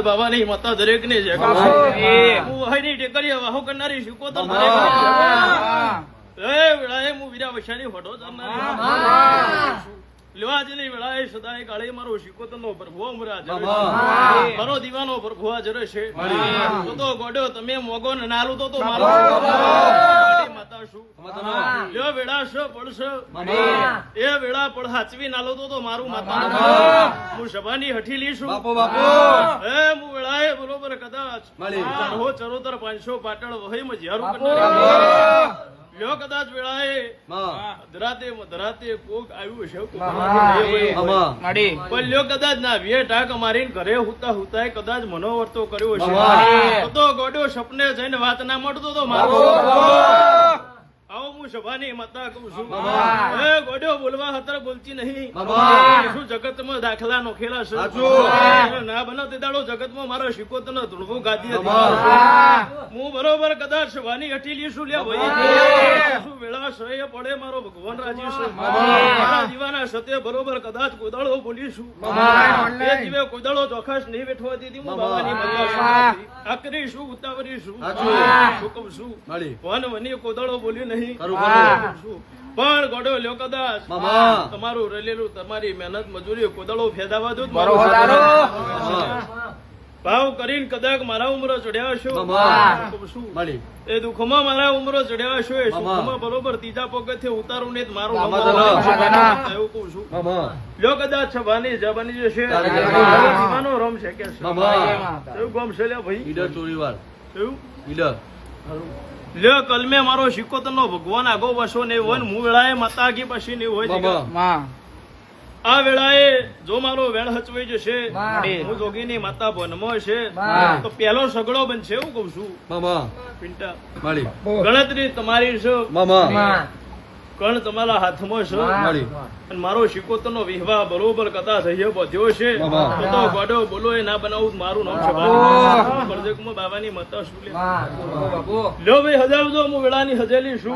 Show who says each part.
Speaker 1: બાબાની માતા દરેક ને છે હું વહાઈની ટેકરીએ વાહો કરનારી શીખો તો દરેક વેળાએ હું વીરા વૈશાની ફોટો લેવાજની વેળાએ સદાય કાળે મારો શીકોતરનો પ્રભુ મારો દીવાનો પ્રભુ હાજર છે તો ગોડ્યો તમે મોગો ને નાલું તો મારો માતા શું લ્યો વેળા છો પડશો એ વેળા પડ હાચવી નાલો તો મારું માતા હું સભાની હઠી લીશું હું વેળાએ બરોબર કદાચ ચરોતર 500 પાટણ વહી મજિયારું લ્યો કદાચ વેળાએ ધરાતે કોક આવ્યું છે પણ લ્યો કદાચ ના વે ટાક મારીને ઘરે હુતા હુતાય કદાચ મનોવર્તો કર્યો છે તો ગોડ્યો સપને જઈને વાત ના મળતો તો મારો આવો હું સભાની માતા કહું છું ગોડ્યો બોલવા હતર બોલતી નહીં શું જગતમાં દાખલા નોખેલા છે ના બનો તે દાડો જગતમાં મારો શીખોતર નો ધૂળવું ગાદી હતી હું બરોબર કદાચ સભાની હટી લીશું લ્યા ભાઈ શું વેળા સહય પડે મારો ભગવાન રાજી છે મારા દીવાના સત્ય બરોબર કદાચ કોદાળો બોલીશું એ જીવે કોદાળો ચોખાસ નહીં બેઠવા દીધી હું બાવાની માતા આકરી શું ઉતાવરી શું હુકમ શું વન વની કોદાળો બોલ્યું નહીં પણ ગોડો લ્યો કદાચ તમારું રેલેલું તમારી મહેનત મજૂરી કોદાળો ફેદાવા દો ભાવ કરીને કદાચ મારા ઉમરો ચડ્યા છો એ દુઃખમાં મારા ઉમરો ચડ્યા છો એ સુખમાં બરોબર ત્રીજા પગથિયે ઉતારું ને મારું એવું કઉ છું લ્યો કદાચ છવાની જવાની જે છે દીવાનો રમ છે કે એવું ગમ છે લ્યો ભાઈ ઈડર ચોરીવાર એવું લ્યો કલમે મારો શીકોતર નો ભગવાન આગો વસો ને વન હું વેળાએ માતા આગી પછી ને હોય આ વેળાએ જો મારો વેણ હચવાઈ જશે હું જોગીની માતા વનમાં છે તો પેલો સગડો બનશે એવું કઉ છું પિંટા ગણતરી તમારી છે કણ તમારા હાથમાં છે અને મારો શીકોતર નો વિવાહ બરોબર કદાચ અહીંયા બધ્યો છે તો ગોડો બોલો એ ના બનાવું મારું નામ છે બાબાની માતા શું લ્યો ભાઈ હજાવજો હું વેળાની હજેલી શું